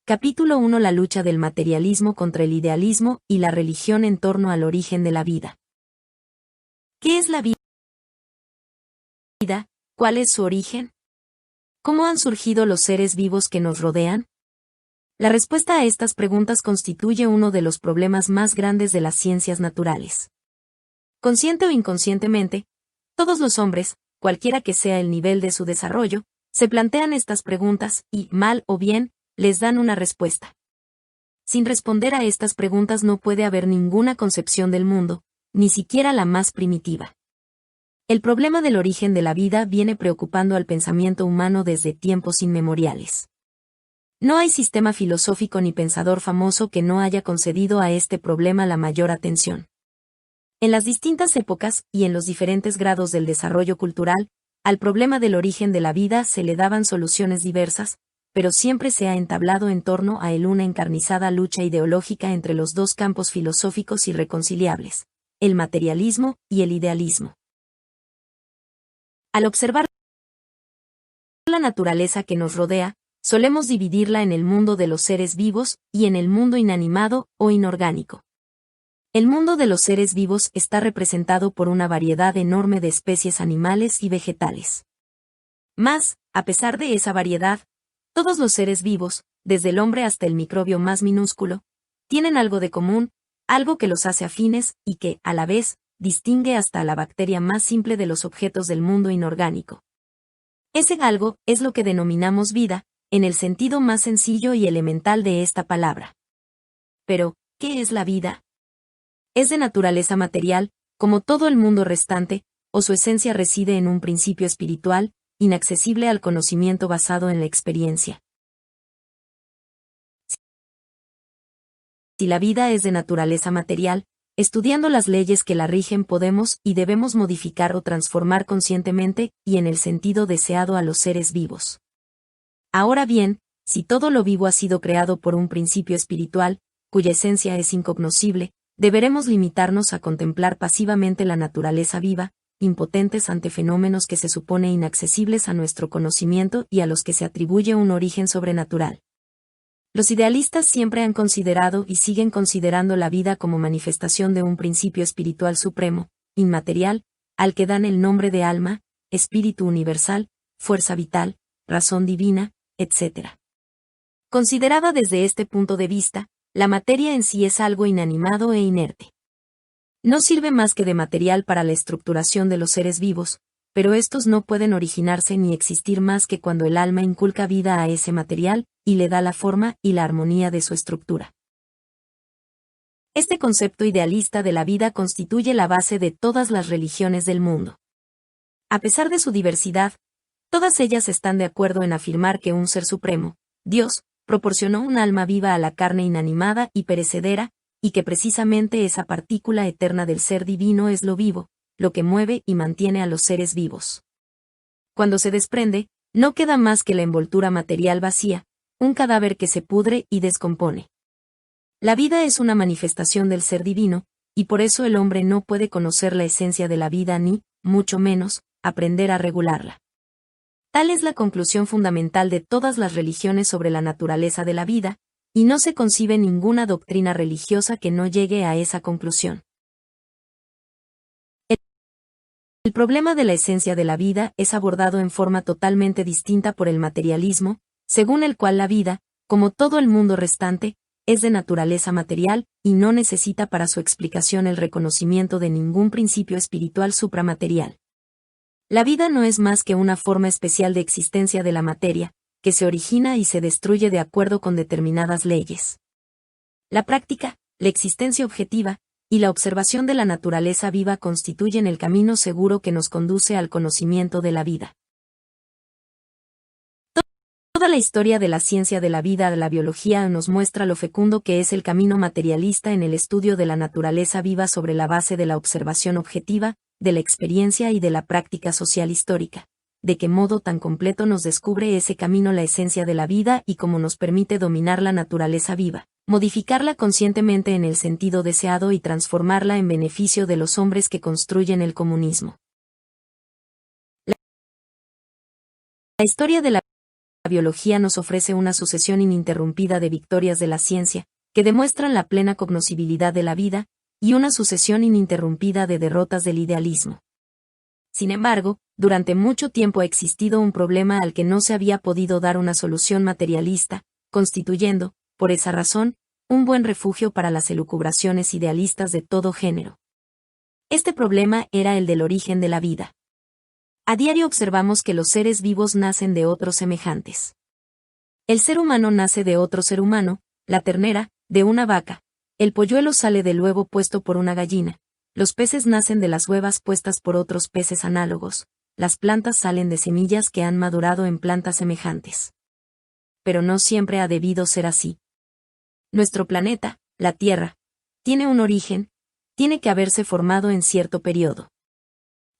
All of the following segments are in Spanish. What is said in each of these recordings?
Capítulo 1. La lucha del materialismo contra el idealismo y la religión en torno al origen de la vida. ¿Qué es la vida? ¿Cuál es su origen? ¿Cómo han surgido los seres vivos que nos rodean? La respuesta a estas preguntas constituye uno de los problemas más grandes de las ciencias naturales. Consciente o inconscientemente, todos los hombres, cualquiera que sea el nivel de su desarrollo, se plantean estas preguntas y, mal o bien, les dan una respuesta. Sin responder a estas preguntas no puede haber ninguna concepción del mundo, ni siquiera la más primitiva. El problema del origen de la vida viene preocupando al pensamiento humano desde tiempos inmemoriales. No hay sistema filosófico ni pensador famoso que no haya concedido a este problema la mayor atención. En las distintas épocas y en los diferentes grados del desarrollo cultural, al problema del origen de la vida se le daban soluciones diversas, pero siempre se ha entablado en torno a él una encarnizada lucha ideológica entre los dos campos filosóficos irreconciliables, el materialismo y el idealismo. Al observar la naturaleza que nos rodea, solemos dividirla en el mundo de los seres vivos y en el mundo inanimado o inorgánico. El mundo de los seres vivos está representado por una variedad enorme de especies animales y vegetales. Mas, a pesar de esa variedad, todos los seres vivos, desde el hombre hasta el microbio más minúsculo, tienen algo de común, algo que los hace afines y que, a la vez, distingue hasta a la bacteria más simple de los objetos del mundo inorgánico. Ese algo es lo que denominamos vida, en el sentido más sencillo y elemental de esta palabra. Pero, ¿qué es la vida? Es de naturaleza material, como todo el mundo restante, o su esencia reside en un principio espiritual, inaccesible al conocimiento basado en la experiencia. Si la vida es de naturaleza material, estudiando las leyes que la rigen podemos y debemos modificar o transformar conscientemente y en el sentido deseado a los seres vivos. Ahora bien, si todo lo vivo ha sido creado por un principio espiritual, cuya esencia es incognoscible, deberemos limitarnos a contemplar pasivamente la naturaleza viva, impotentes ante fenómenos que se supone inaccesibles a nuestro conocimiento y a los que se atribuye un origen sobrenatural. Los idealistas siempre han considerado y siguen considerando la vida como manifestación de un principio espiritual supremo, inmaterial, al que dan el nombre de alma, espíritu universal, fuerza vital, razón divina, etc. Considerada desde este punto de vista, la materia en sí es algo inanimado e inerte. No sirve más que de material para la estructuración de los seres vivos, pero estos no pueden originarse ni existir más que cuando el alma inculca vida a ese material y le da la forma y la armonía de su estructura. Este concepto idealista de la vida constituye la base de todas las religiones del mundo. A pesar de su diversidad, todas ellas están de acuerdo en afirmar que un ser supremo, Dios, proporcionó un alma viva a la carne inanimada y perecedera, y que precisamente esa partícula eterna del ser divino es lo vivo, lo que mueve y mantiene a los seres vivos. Cuando se desprende, no queda más que la envoltura material vacía, un cadáver que se pudre y descompone. La vida es una manifestación del ser divino, y por eso el hombre no puede conocer la esencia de la vida ni, mucho menos, aprender a regularla. Tal es la conclusión fundamental de todas las religiones sobre la naturaleza de la vida, y no se concibe ninguna doctrina religiosa que no llegue a esa conclusión. El problema de la esencia de la vida es abordado en forma totalmente distinta por el materialismo, según el cual la vida, como todo el mundo restante, es de naturaleza material y no necesita para su explicación el reconocimiento de ningún principio espiritual supramaterial. La vida no es más que una forma especial de existencia de la materia, que se origina y se destruye de acuerdo con determinadas leyes. La práctica, la existencia objetiva, y la observación de la naturaleza viva constituyen el camino seguro que nos conduce al conocimiento de la vida. Toda la historia de la ciencia de la vida de la biología nos muestra lo fecundo que es el camino materialista en el estudio de la naturaleza viva sobre la base de la observación objetiva, de la experiencia y de la práctica social histórica. De qué modo tan completo nos descubre ese camino la esencia de la vida y cómo nos permite dominar la naturaleza viva, modificarla conscientemente en el sentido deseado y transformarla en beneficio de los hombres que construyen el comunismo. La historia de la biología nos ofrece una sucesión ininterrumpida de victorias de la ciencia, que demuestran la plena cognoscibilidad de la vida, y una sucesión ininterrumpida de derrotas del idealismo. Sin embargo, durante mucho tiempo ha existido un problema al que no se había podido dar una solución materialista, constituyendo, por esa razón, un buen refugio para las elucubraciones idealistas de todo género. Este problema era el del origen de la vida. A diario observamos que los seres vivos nacen de otros semejantes. El ser humano nace de otro ser humano, la ternera, de una vaca, el polluelo sale del huevo puesto por una gallina, los peces nacen de las huevas puestas por otros peces análogos, las plantas salen de semillas que han madurado en plantas semejantes. Pero no siempre ha debido ser así. Nuestro planeta, la Tierra, tiene un origen, tiene que haberse formado en cierto periodo.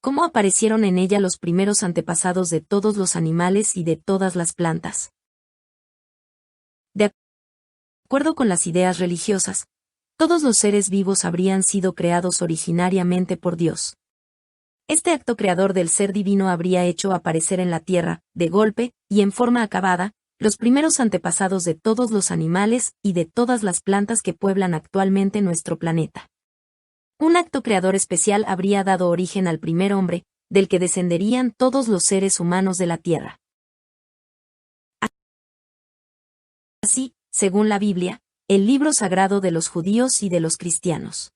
¿Cómo aparecieron en ella los primeros antepasados de todos los animales y de todas las plantas? De acuerdo con las ideas religiosas, todos los seres vivos habrían sido creados originariamente por Dios. Este acto creador del ser divino habría hecho aparecer en la tierra, de golpe, y en forma acabada, los primeros antepasados de todos los animales y de todas las plantas que pueblan actualmente nuestro planeta. Un acto creador especial habría dado origen al primer hombre, del que descenderían todos los seres humanos de la tierra. Así, según la Biblia, el libro sagrado de los judíos y de los cristianos.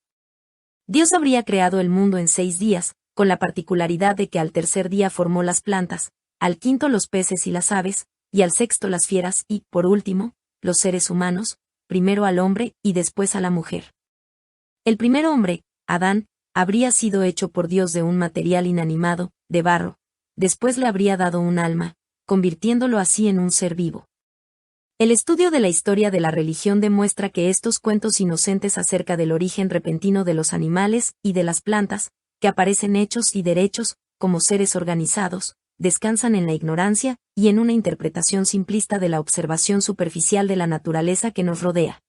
Dios habría creado el mundo en 6 días, con la particularidad de que al tercer día formó las plantas, al quinto los peces y las aves, y al sexto las fieras y, por último, los seres humanos, primero al hombre y después a la mujer. El primer hombre, Adán, habría sido hecho por Dios de un material inanimado, de barro, después le habría dado un alma, convirtiéndolo así en un ser vivo. El estudio de la historia de la religión demuestra que estos cuentos inocentes acerca del origen repentino de los animales y de las plantas, que aparecen hechos y derechos, como seres organizados, descansan en la ignorancia y en una interpretación simplista de la observación superficial de la naturaleza que nos rodea.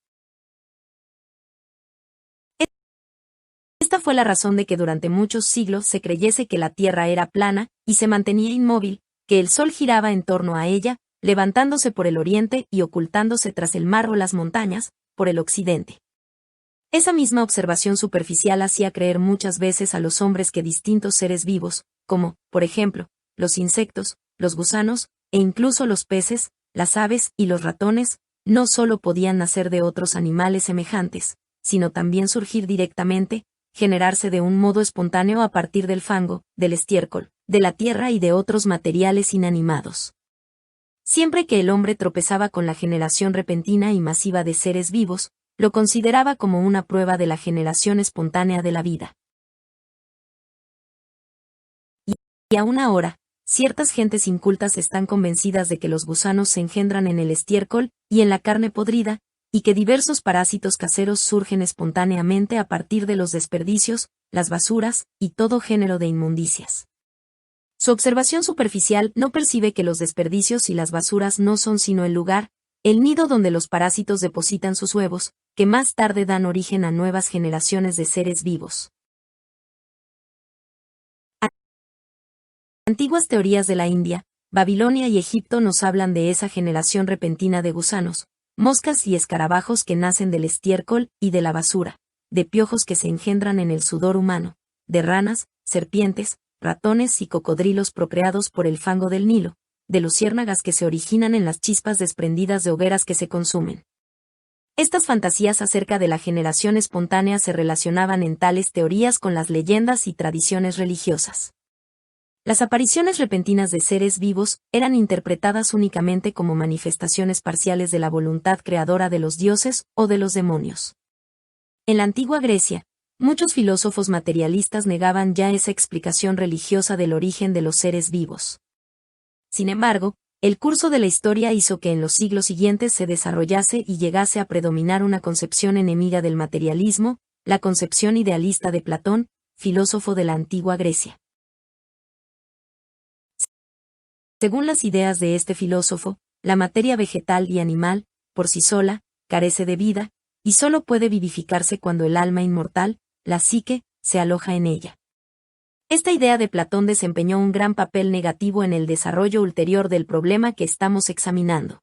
Esta fue la razón de que durante muchos siglos se creyese que la Tierra era plana y se mantenía inmóvil, que el Sol giraba en torno a ella, levantándose por el oriente y ocultándose tras el mar o las montañas, por el occidente. Esa misma observación superficial hacía creer muchas veces a los hombres que distintos seres vivos, como, por ejemplo, los insectos, los gusanos, e incluso los peces, las aves y los ratones, no solo podían nacer de otros animales semejantes, sino también surgir directamente, generarse de un modo espontáneo a partir del fango, del estiércol, de la tierra y de otros materiales inanimados. Siempre que el hombre tropezaba con la generación repentina y masiva de seres vivos, lo consideraba como una prueba de la generación espontánea de la vida. Y aún ahora, ciertas gentes incultas están convencidas de que los gusanos se engendran en el estiércol y en la carne podrida, y que diversos parásitos caseros surgen espontáneamente a partir de los desperdicios, las basuras y todo género de inmundicias. Su observación superficial no percibe que los desperdicios y las basuras no son sino el lugar, el nido donde los parásitos depositan sus huevos, que más tarde dan origen a nuevas generaciones de seres vivos. Antiguas teorías de la India, Babilonia y Egipto nos hablan de esa generación repentina de gusanos, moscas y escarabajos que nacen del estiércol y de la basura, de piojos que se engendran en el sudor humano, de ranas, serpientes, ratones y cocodrilos procreados por el fango del Nilo, de luciérnagas que se originan en las chispas desprendidas de hogueras que se consumen. Estas fantasías acerca de la generación espontánea se relacionaban en tales teorías con las leyendas y tradiciones religiosas. Las apariciones repentinas de seres vivos eran interpretadas únicamente como manifestaciones parciales de la voluntad creadora de los dioses o de los demonios. En la antigua Grecia, muchos filósofos materialistas negaban ya esa explicación religiosa del origen de los seres vivos. Sin embargo, el curso de la historia hizo que en los siglos siguientes se desarrollase y llegase a predominar una concepción enemiga del materialismo, la concepción idealista de Platón, filósofo de la antigua Grecia. Según las ideas de este filósofo, la materia vegetal y animal, por sí sola, carece de vida, y solo puede vivificarse cuando el alma inmortal, la psique, se aloja en ella. Esta idea de Platón desempeñó un gran papel negativo en el desarrollo ulterior del problema que estamos examinando.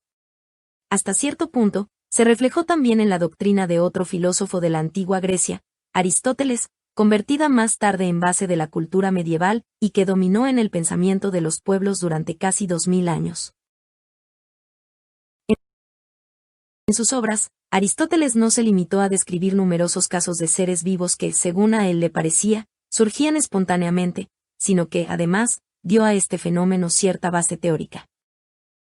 Hasta cierto punto, se reflejó también en la doctrina de otro filósofo de la antigua Grecia, Aristóteles, convertida más tarde en base de la cultura medieval y que dominó en el pensamiento de los pueblos durante casi 2000 años. En sus obras, Aristóteles no se limitó a describir numerosos casos de seres vivos que, según a él le parecía, surgían espontáneamente, sino que, además, dio a este fenómeno cierta base teórica.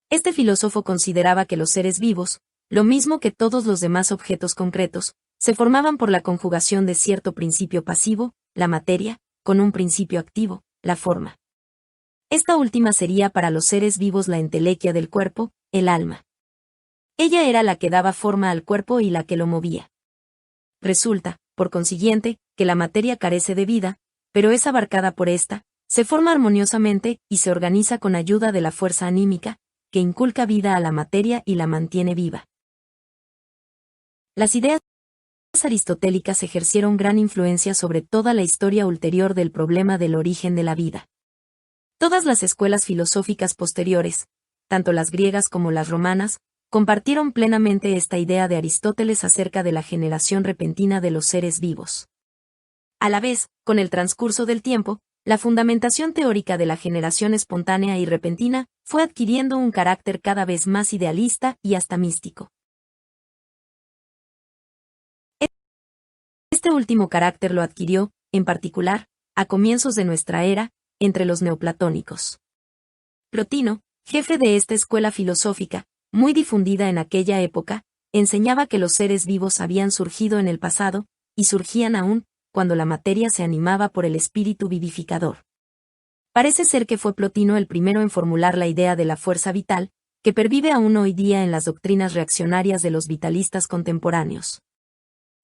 Este filósofo consideraba que los seres vivos, lo mismo que todos los demás objetos concretos, se formaban por la conjugación de cierto principio pasivo, la materia, con un principio activo, la forma. Esta última sería para los seres vivos la entelequia del cuerpo, el alma. Ella era la que daba forma al cuerpo y la que lo movía. Resulta, por consiguiente, que la materia carece de vida, pero es abarcada por esta, se forma armoniosamente y se organiza con ayuda de la fuerza anímica, que inculca vida a la materia y la mantiene viva. Las ideas aristotélicas ejercieron gran influencia sobre toda la historia ulterior del problema del origen de la vida. Todas las escuelas filosóficas posteriores, tanto las griegas como las romanas, compartieron plenamente esta idea de Aristóteles acerca de la generación repentina de los seres vivos. A la vez, con el transcurso del tiempo, la fundamentación teórica de la generación espontánea y repentina fue adquiriendo un carácter cada vez más idealista y hasta místico. Este último carácter lo adquirió, en particular, a comienzos de nuestra era, entre los neoplatónicos. Plotino, jefe de esta escuela filosófica, muy difundida en aquella época, enseñaba que los seres vivos habían surgido en el pasado, y surgían aún, cuando la materia se animaba por el espíritu vivificador. Parece ser que fue Plotino el primero en formular la idea de la fuerza vital, que pervive aún hoy día en las doctrinas reaccionarias de los vitalistas contemporáneos.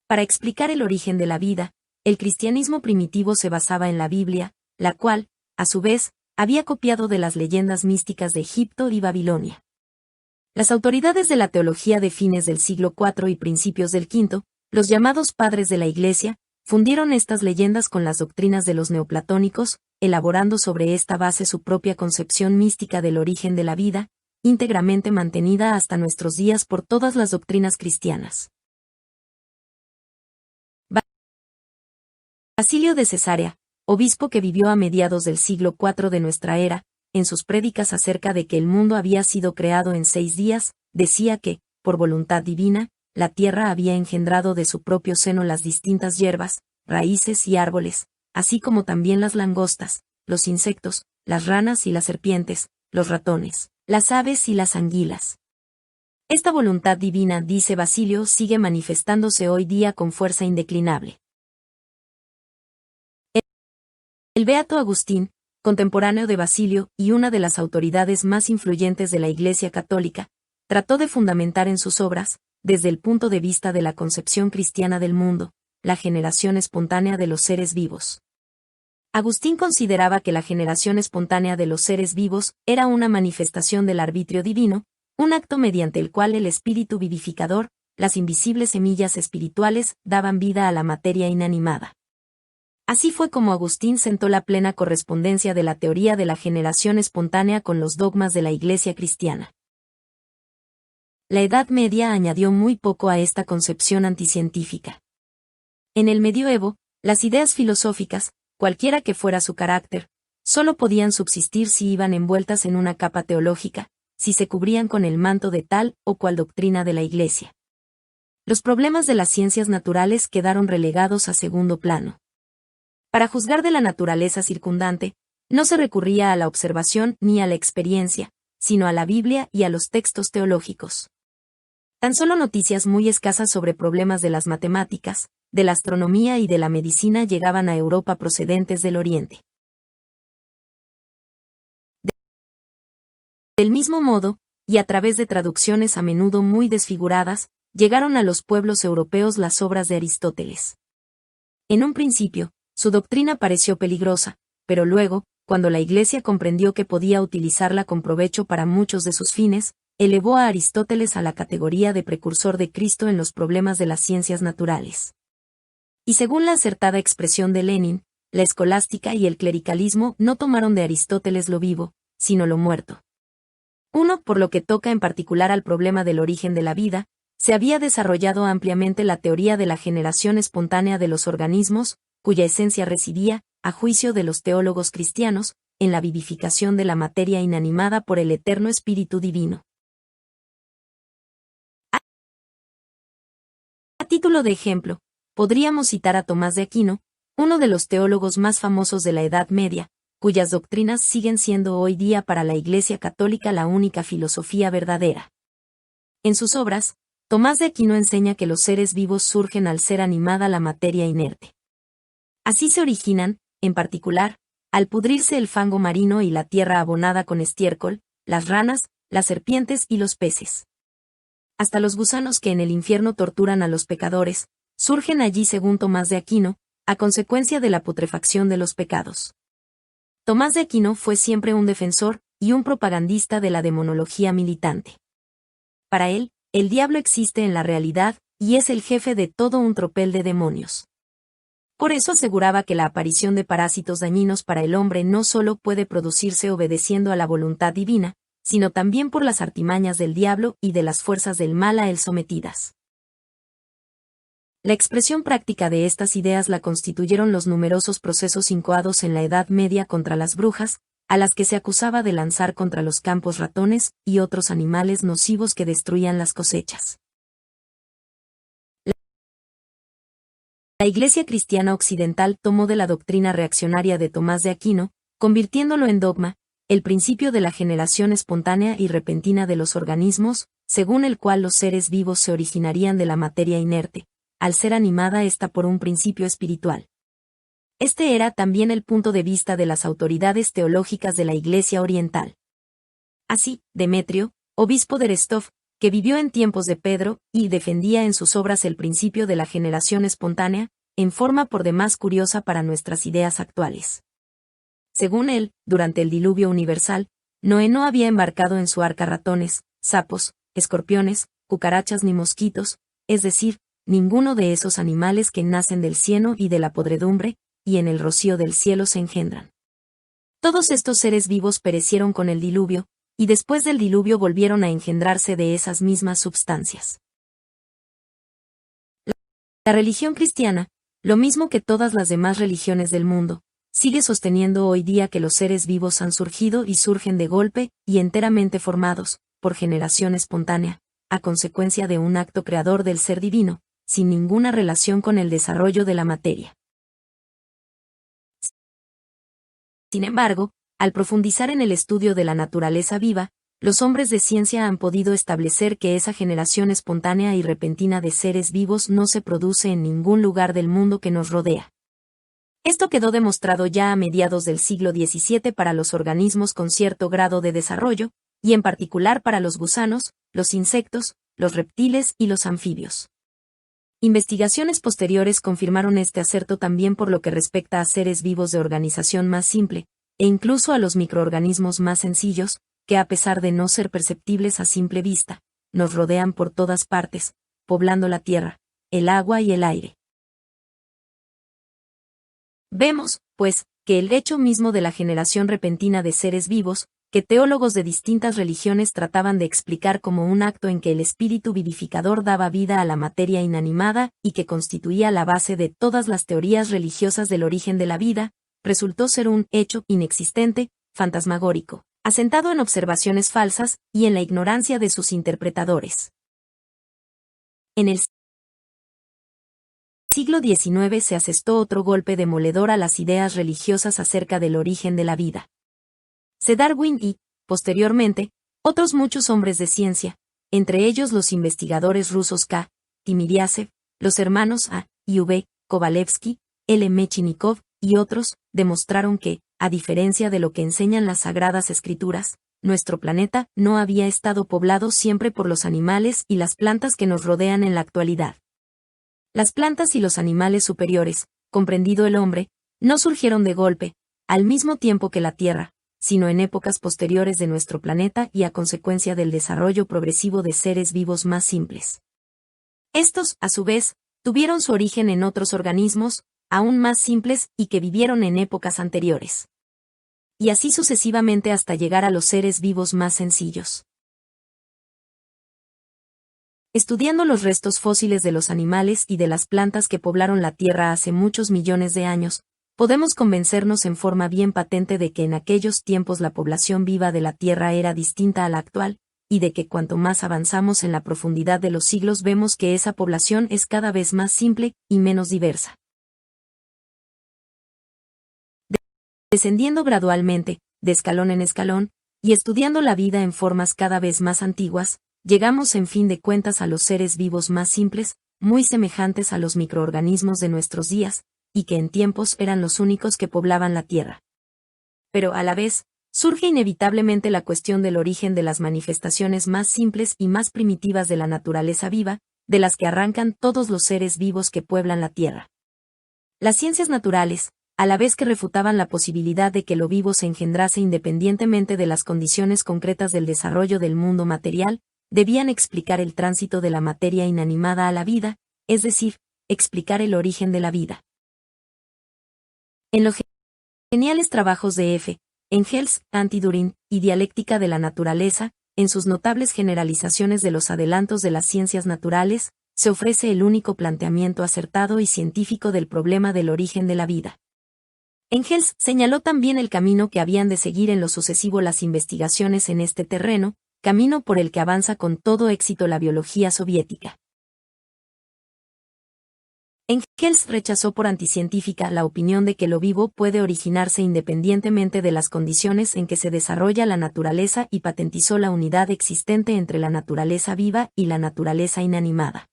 Para explicar el origen de la vida, el cristianismo primitivo se basaba en la Biblia, la cual, a su vez, había copiado de las leyendas místicas de Egipto y Babilonia. Las autoridades de la teología de fines del siglo IV y principios del V, los llamados padres de la Iglesia, fundieron estas leyendas con las doctrinas de los neoplatónicos, elaborando sobre esta base su propia concepción mística del origen de la vida, íntegramente mantenida hasta nuestros días por todas las doctrinas cristianas. Basilio de Cesarea, obispo que vivió a mediados del siglo IV de nuestra era, en sus prédicas acerca de que el mundo había sido creado en 6 días, decía que, por voluntad divina, la tierra había engendrado de su propio seno las distintas hierbas, raíces y árboles, así como también las langostas, los insectos, las ranas y las serpientes, los ratones, las aves y las anguilas. Esta voluntad divina, dice Basilio, sigue manifestándose hoy día con fuerza indeclinable. El beato Agustín, contemporáneo de Basilio y una de las autoridades más influyentes de la Iglesia católica, trató de fundamentar en sus obras, desde el punto de vista de la concepción cristiana del mundo, la generación espontánea de los seres vivos. Agustín consideraba que la generación espontánea de los seres vivos era una manifestación del arbitrio divino, un acto mediante el cual el espíritu vivificador, las invisibles semillas espirituales, daban vida a la materia inanimada. Así fue como Agustín sentó la plena correspondencia de la teoría de la generación espontánea con los dogmas de la Iglesia cristiana. La Edad Media añadió muy poco a esta concepción anticientífica. En el medioevo, las ideas filosóficas, cualquiera que fuera su carácter, solo podían subsistir si iban envueltas en una capa teológica, si se cubrían con el manto de tal o cual doctrina de la Iglesia. Los problemas de las ciencias naturales quedaron relegados a segundo plano. Para juzgar de la naturaleza circundante, no se recurría a la observación ni a la experiencia, sino a la Biblia y a los textos teológicos. Tan solo noticias muy escasas sobre problemas de las matemáticas, de la astronomía y de la medicina llegaban a Europa procedentes del Oriente. Del mismo modo, y a través de traducciones a menudo muy desfiguradas, llegaron a los pueblos europeos las obras de Aristóteles. En un principio, su doctrina pareció peligrosa, pero luego, cuando la Iglesia comprendió que podía utilizarla con provecho para muchos de sus fines, elevó a Aristóteles a la categoría de precursor de Cristo en los problemas de las ciencias naturales. Y según la acertada expresión de Lenin, la escolástica y el clericalismo no tomaron de Aristóteles lo vivo, sino lo muerto. Uno, por lo que toca en particular al problema del origen de la vida, se había desarrollado ampliamente la teoría de la generación espontánea de los organismos, cuya esencia residía, a juicio de los teólogos cristianos, en la vivificación de la materia inanimada por el eterno Espíritu Divino. A título de ejemplo, podríamos citar a Tomás de Aquino, uno de los teólogos más famosos de la Edad Media, cuyas doctrinas siguen siendo hoy día para la Iglesia Católica la única filosofía verdadera. En sus obras, Tomás de Aquino enseña que los seres vivos surgen al ser animada la materia inerte. Así se originan, en particular, al pudrirse el fango marino y la tierra abonada con estiércol, las ranas, las serpientes y los peces. Hasta los gusanos que en el infierno torturan a los pecadores, surgen allí según Tomás de Aquino, a consecuencia de la putrefacción de los pecados. Tomás de Aquino fue siempre un defensor y un propagandista de la demonología militante. Para él, el diablo existe en la realidad y es el jefe de todo un tropel de demonios. Por eso aseguraba que la aparición de parásitos dañinos para el hombre no solo puede producirse obedeciendo a la voluntad divina, sino también por las artimañas del diablo y de las fuerzas del mal a él sometidas. La expresión práctica de estas ideas la constituyeron los numerosos procesos incoados en la Edad Media contra las brujas, a las que se acusaba de lanzar contra los campos ratones y otros animales nocivos que destruían las cosechas. La Iglesia cristiana occidental tomó de la doctrina reaccionaria de Tomás de Aquino, convirtiéndolo en dogma, el principio de la generación espontánea y repentina de los organismos, según el cual los seres vivos se originarían de la materia inerte, al ser animada ésta por un principio espiritual. Este era también el punto de vista de las autoridades teológicas de la Iglesia oriental. Así, Demetrio, obispo de Rostov, que vivió en tiempos de Pedro y defendía en sus obras el principio de la generación espontánea, en forma por demás curiosa para nuestras ideas actuales. Según él, durante el diluvio universal, Noé no había embarcado en su arca ratones, sapos, escorpiones, cucarachas ni mosquitos, es decir, ninguno de esos animales que nacen del cieno y de la podredumbre, y en el rocío del cielo se engendran. Todos estos seres vivos perecieron con el diluvio, y después del diluvio volvieron a engendrarse de esas mismas substancias. La religión cristiana, lo mismo que todas las demás religiones del mundo, sigue sosteniendo hoy día que los seres vivos han surgido y surgen de golpe y enteramente formados, por generación espontánea, a consecuencia de un acto creador del ser divino, sin ninguna relación con el desarrollo de la materia. Sin embargo, al profundizar en el estudio de la naturaleza viva, los hombres de ciencia han podido establecer que esa generación espontánea y repentina de seres vivos no se produce en ningún lugar del mundo que nos rodea. Esto quedó demostrado ya a mediados del siglo XVII para los organismos con cierto grado de desarrollo, y en particular para los gusanos, los insectos, los reptiles y los anfibios. Investigaciones posteriores confirmaron este acerto también por lo que respecta a seres vivos de organización más simple, e incluso a los microorganismos más sencillos, que a pesar de no ser perceptibles a simple vista, nos rodean por todas partes, poblando la tierra, el agua y el aire. Vemos, pues, que el hecho mismo de la generación repentina de seres vivos, que teólogos de distintas religiones trataban de explicar como un acto en que el espíritu vivificador daba vida a la materia inanimada y que constituía la base de todas las teorías religiosas del origen de la vida, resultó ser un hecho inexistente, fantasmagórico, asentado en observaciones falsas y en la ignorancia de sus interpretadores. En el siglo XIX se asestó otro golpe demoledor a las ideas religiosas acerca del origen de la vida. Darwin y, posteriormente, otros muchos hombres de ciencia, entre ellos los investigadores rusos K. Timiryazev, los hermanos A. y V. Kovalevsky, L. Mechnikov y otros, demostraron que, a diferencia de lo que enseñan las Sagradas Escrituras, nuestro planeta no había estado poblado siempre por los animales y las plantas que nos rodean en la actualidad. Las plantas y los animales superiores, comprendido el hombre, no surgieron de golpe, al mismo tiempo que la Tierra, sino en épocas posteriores de nuestro planeta y a consecuencia del desarrollo progresivo de seres vivos más simples. Estos, a su vez, tuvieron su origen en otros organismos, aún más simples y que vivieron en épocas anteriores. Y así sucesivamente hasta llegar a los seres vivos más sencillos. Estudiando los restos fósiles de los animales y de las plantas que poblaron la Tierra hace muchos millones de años, podemos convencernos en forma bien patente de que en aquellos tiempos la población viva de la Tierra era distinta a la actual, y de que cuanto más avanzamos en la profundidad de los siglos vemos que esa población es cada vez más simple y menos diversa. Descendiendo gradualmente, de escalón en escalón, y estudiando la vida en formas cada vez más antiguas, llegamos en fin de cuentas a los seres vivos más simples, muy semejantes a los microorganismos de nuestros días, y que en tiempos eran los únicos que poblaban la Tierra. Pero a la vez, surge inevitablemente la cuestión del origen de las manifestaciones más simples y más primitivas de la naturaleza viva, de las que arrancan todos los seres vivos que pueblan la Tierra. Las ciencias naturales, a la vez que refutaban la posibilidad de que lo vivo se engendrase independientemente de las condiciones concretas del desarrollo del mundo material, debían explicar el tránsito de la materia inanimada a la vida, es decir, explicar el origen de la vida. En los geniales trabajos de F. Engels, Anti-Düring, y Dialéctica de la Naturaleza, en sus notables generalizaciones de los adelantos de las ciencias naturales, se ofrece el único planteamiento acertado y científico del problema del origen de la vida. Engels señaló también el camino que habían de seguir en lo sucesivo las investigaciones en este terreno, camino por el que avanza con todo éxito la biología soviética. Engels rechazó por anticientífica la opinión de que lo vivo puede originarse independientemente de las condiciones en que se desarrolla la naturaleza y patentizó la unidad existente entre la naturaleza viva y la naturaleza inanimada.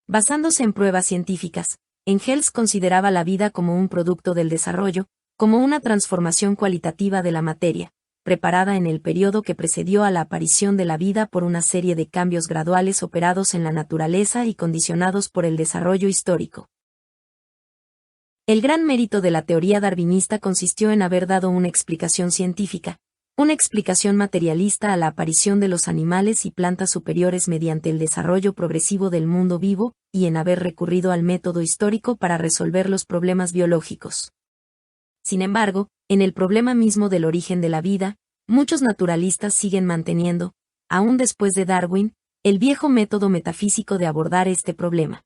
Basándose en pruebas científicas, Engels consideraba la vida como un producto del desarrollo, como una transformación cualitativa de la materia, preparada en el periodo que precedió a la aparición de la vida por una serie de cambios graduales operados en la naturaleza y condicionados por el desarrollo histórico. El gran mérito de la teoría darwinista consistió en haber dado una explicación científica, una explicación materialista a la aparición de los animales y plantas superiores mediante el desarrollo progresivo del mundo vivo, y en haber recurrido al método histórico para resolver los problemas biológicos. Sin embargo, en el problema mismo del origen de la vida, muchos naturalistas siguen manteniendo, aún después de Darwin, el viejo método metafísico de abordar este problema.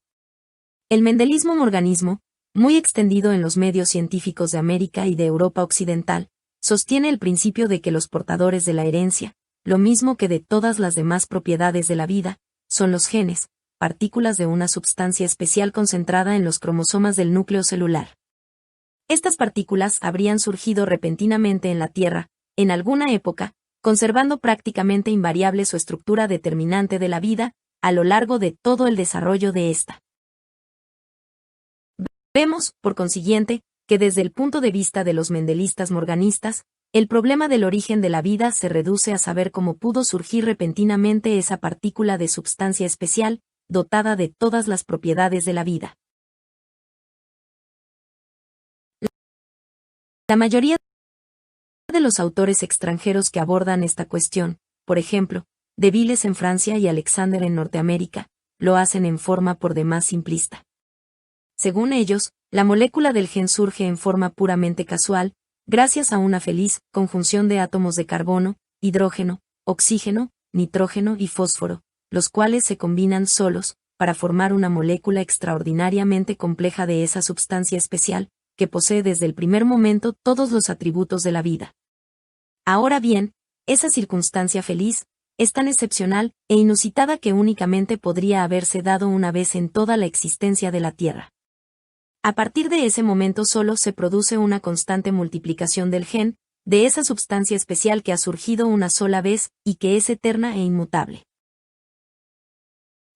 El mendelismo morganismo, muy extendido en los medios científicos de América y de Europa occidental, sostiene el principio de que los portadores de la herencia, lo mismo que de todas las demás propiedades de la vida, son los genes, partículas de una sustancia especial concentrada en los cromosomas del núcleo celular. Estas partículas habrían surgido repentinamente en la Tierra, en alguna época, conservando prácticamente invariable su estructura determinante de la vida, a lo largo de todo el desarrollo de esta. Vemos, por consiguiente, que desde el punto de vista de los mendelistas morganistas, el problema del origen de la vida se reduce a saber cómo pudo surgir repentinamente esa partícula de substancia especial, dotada de todas las propiedades de la vida. La mayoría de los autores extranjeros que abordan esta cuestión, por ejemplo, de Viles en Francia y Alexander en Norteamérica, lo hacen en forma por demás simplista. Según ellos, la molécula del gen surge en forma puramente casual, gracias a una feliz conjunción de átomos de carbono, hidrógeno, oxígeno, nitrógeno y fósforo, los cuales se combinan solos, para formar una molécula extraordinariamente compleja de esa sustancia especial, que posee desde el primer momento todos los atributos de la vida. Ahora bien, esa circunstancia feliz, es tan excepcional e inusitada que únicamente podría haberse dado una vez en toda la existencia de la Tierra. A partir de ese momento solo se produce una constante multiplicación del gen, de esa sustancia especial que ha surgido una sola vez, y que es eterna e inmutable.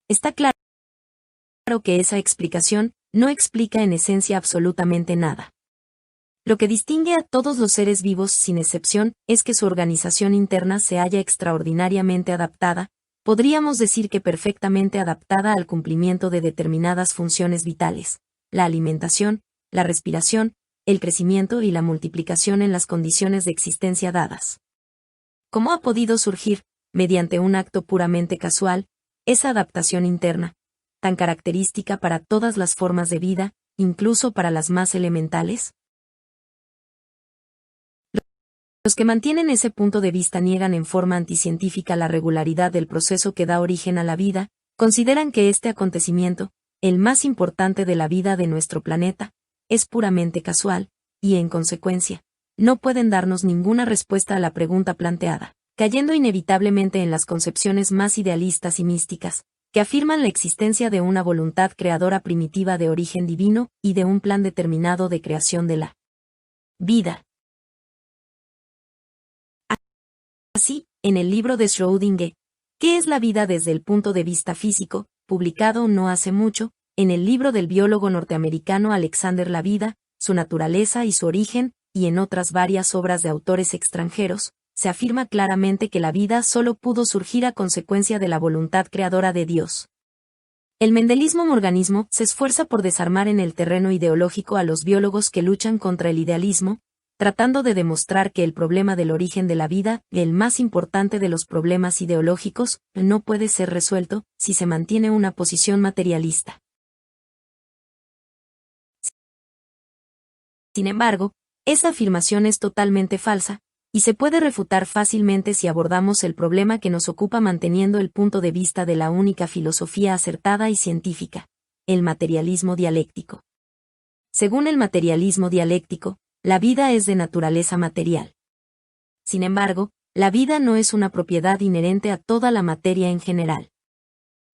Está claro que esa explicación no explica en esencia absolutamente nada. Lo que distingue a todos los seres vivos sin excepción es que su organización interna se halla extraordinariamente adaptada, podríamos decir que perfectamente adaptada al cumplimiento de determinadas funciones vitales, la alimentación, la respiración, el crecimiento y la multiplicación en las condiciones de existencia dadas. ¿Cómo ha podido surgir, mediante un acto puramente casual, esa adaptación interna, tan característica para todas las formas de vida, incluso para las más elementales? Los que mantienen ese punto de vista niegan en forma anticientífica la regularidad del proceso que da origen a la vida, consideran que este acontecimiento, el más importante de la vida de nuestro planeta, es puramente casual, y en consecuencia, no pueden darnos ninguna respuesta a la pregunta planteada, cayendo inevitablemente en las concepciones más idealistas y místicas, que afirman la existencia de una voluntad creadora primitiva de origen divino y de un plan determinado de creación de la vida. Así, en el libro de Schrödinger, ¿qué es la vida desde el punto de vista físico?, publicado no hace mucho, en el libro del biólogo norteamericano Alexander La Vida, su naturaleza y su origen, y en otras varias obras de autores extranjeros, se afirma claramente que la vida solo pudo surgir a consecuencia de la voluntad creadora de Dios. El mendelismo morganismo se esfuerza por desarmar en el terreno ideológico a los biólogos que luchan contra el idealismo, tratando de demostrar que el problema del origen de la vida, el más importante de los problemas ideológicos, no puede ser resuelto si se mantiene una posición materialista. Sin embargo, esa afirmación es totalmente falsa, y se puede refutar fácilmente si abordamos el problema que nos ocupa manteniendo el punto de vista de la única filosofía acertada y científica, el materialismo dialéctico. Según el materialismo dialéctico, la vida es de naturaleza material. Sin embargo, la vida no es una propiedad inherente a toda la materia en general.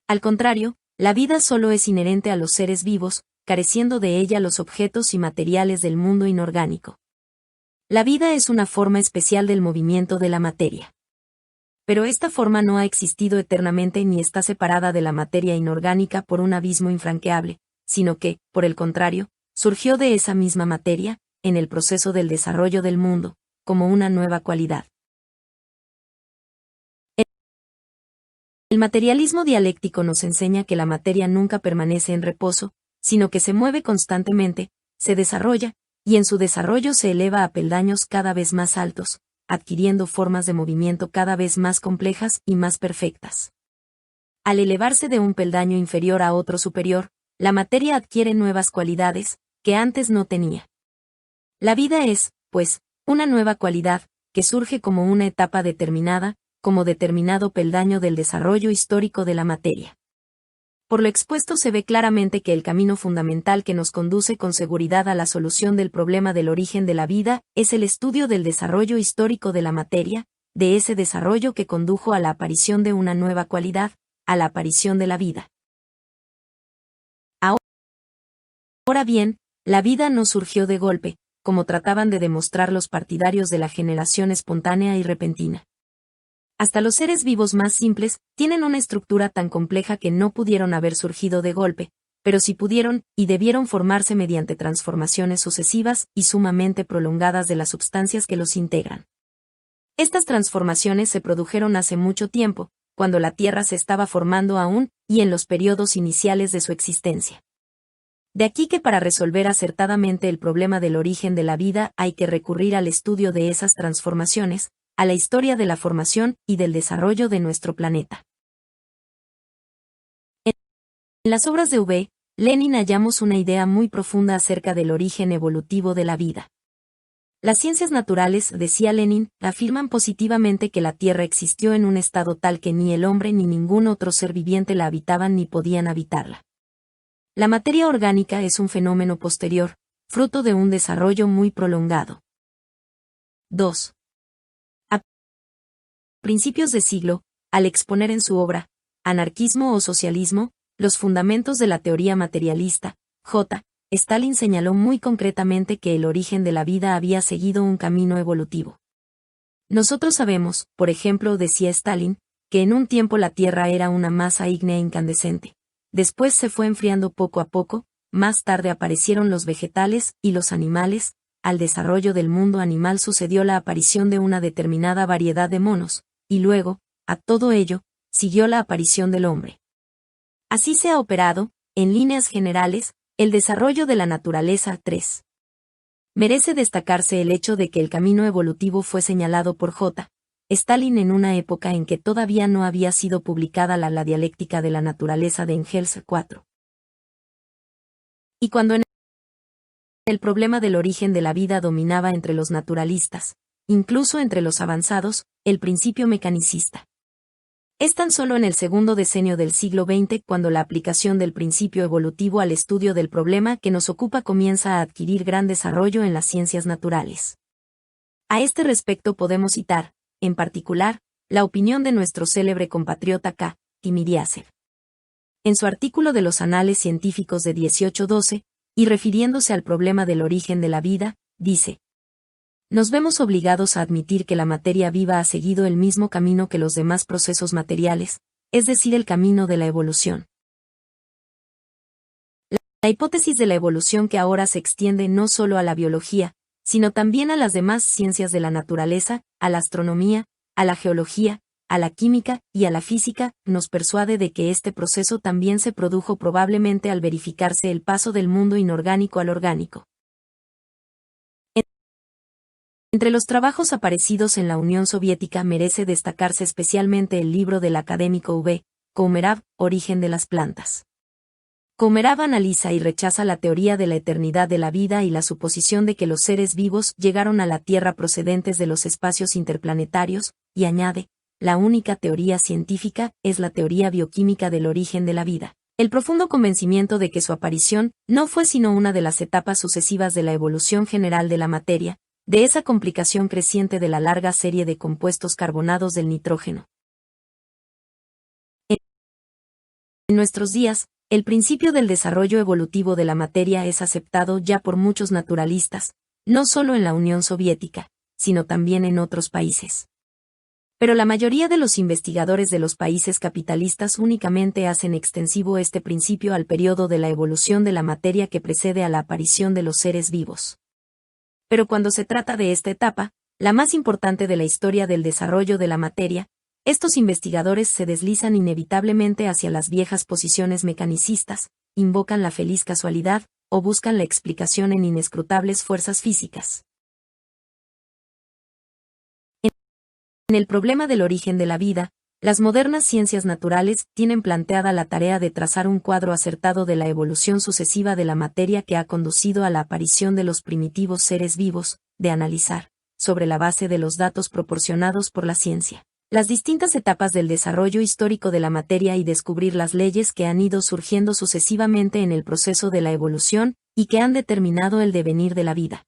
Al contrario, la vida solo es inherente a los seres vivos, careciendo de ella los objetos y materiales del mundo inorgánico. La vida es una forma especial del movimiento de la materia. Pero esta forma no ha existido eternamente ni está separada de la materia inorgánica por un abismo infranqueable, sino que, por el contrario, surgió de esa misma materia, en el proceso del desarrollo del mundo, como una nueva cualidad. El materialismo dialéctico nos enseña que la materia nunca permanece en reposo, sino que se mueve constantemente, se desarrolla, y en su desarrollo se eleva a peldaños cada vez más altos, adquiriendo formas de movimiento cada vez más complejas y más perfectas. Al elevarse de un peldaño inferior a otro superior, la materia adquiere nuevas cualidades, que antes no tenía. La vida es, pues, una nueva cualidad, que surge como una etapa determinada, como determinado peldaño del desarrollo histórico de la materia. Por lo expuesto se ve claramente que el camino fundamental que nos conduce con seguridad a la solución del problema del origen de la vida es el estudio del desarrollo histórico de la materia, de ese desarrollo que condujo a la aparición de una nueva cualidad, a la aparición de la vida. Ahora bien, la vida no surgió de golpe, como trataban de demostrar los partidarios de la generación espontánea y repentina. Hasta los seres vivos más simples tienen una estructura tan compleja que no pudieron haber surgido de golpe, pero sí pudieron y debieron formarse mediante transformaciones sucesivas y sumamente prolongadas de las sustancias que los integran. Estas transformaciones se produjeron hace mucho tiempo, cuando la Tierra se estaba formando aún, y en los periodos iniciales de su existencia. De aquí que para resolver acertadamente el problema del origen de la vida hay que recurrir al estudio de esas transformaciones, a la historia de la formación y del desarrollo de nuestro planeta. En las obras de V. Lenin hallamos una idea muy profunda acerca del origen evolutivo de la vida. Las ciencias naturales, decía Lenin, afirman positivamente que la Tierra existió en un estado tal que ni el hombre ni ningún otro ser viviente la habitaban ni podían habitarla. La materia orgánica es un fenómeno posterior, fruto de un desarrollo muy prolongado. 2. A principios de siglo, al exponer en su obra, Anarquismo o Socialismo, los fundamentos de la teoría materialista, J. Stalin señaló muy concretamente que el origen de la vida había seguido un camino evolutivo. Nosotros sabemos, por ejemplo, decía Stalin, que en un tiempo la Tierra era una masa ígnea incandescente. Después se fue enfriando poco a poco, más tarde aparecieron los vegetales y los animales, al desarrollo del mundo animal sucedió la aparición de una determinada variedad de monos, y luego, a todo ello, siguió la aparición del hombre. Así se ha operado, en líneas generales, el desarrollo de la naturaleza. 3. Merece destacarse el hecho de que el camino evolutivo fue señalado por J. Stalin en una época en que todavía no había sido publicada la dialéctica de la naturaleza de Engels 4. Y cuando en el problema del origen de la vida dominaba entre los naturalistas, incluso entre los avanzados, el principio mecanicista. Es tan solo en el segundo decenio del siglo XX cuando la aplicación del principio evolutivo al estudio del problema que nos ocupa comienza a adquirir gran desarrollo en las ciencias naturales. A este respecto podemos citar, en particular, la opinión de nuestro célebre compatriota K. Timiríasev. En su artículo de los Anales Científicos de 1812, y refiriéndose al problema del origen de la vida, dice: nos vemos obligados a admitir que la materia viva ha seguido el mismo camino que los demás procesos materiales, es decir, el camino de la evolución. La hipótesis de la evolución que ahora se extiende no solo a la biología, sino también a las demás ciencias de la naturaleza, a la astronomía, a la geología, a la química y a la física, nos persuade de que este proceso también se produjo probablemente al verificarse el paso del mundo inorgánico al orgánico. Entre los trabajos aparecidos en la Unión Soviética merece destacarse especialmente el libro del académico V. Komarov, Origen de las plantas. Komarov analiza y rechaza la teoría de la eternidad de la vida y la suposición de que los seres vivos llegaron a la Tierra procedentes de los espacios interplanetarios, y añade: la única teoría científica es la teoría bioquímica del origen de la vida. El profundo convencimiento de que su aparición no fue sino una de las etapas sucesivas de la evolución general de la materia, de esa complicación creciente de la larga serie de compuestos carbonados del nitrógeno. En nuestros días, el principio del desarrollo evolutivo de la materia es aceptado ya por muchos naturalistas, no solo en la Unión Soviética, sino también en otros países. Pero la mayoría de los investigadores de los países capitalistas únicamente hacen extensivo este principio al periodo de la evolución de la materia que precede a la aparición de los seres vivos. Pero cuando se trata de esta etapa, la más importante de la historia del desarrollo de la materia, estos investigadores se deslizan inevitablemente hacia las viejas posiciones mecanicistas, invocan la feliz casualidad, o buscan la explicación en inescrutables fuerzas físicas. En el problema del origen de la vida, las modernas ciencias naturales tienen planteada la tarea de trazar un cuadro acertado de la evolución sucesiva de la materia que ha conducido a la aparición de los primitivos seres vivos, de analizar, sobre la base de los datos proporcionados por la ciencia, las distintas etapas del desarrollo histórico de la materia y descubrir las leyes que han ido surgiendo sucesivamente en el proceso de la evolución y que han determinado el devenir de la vida.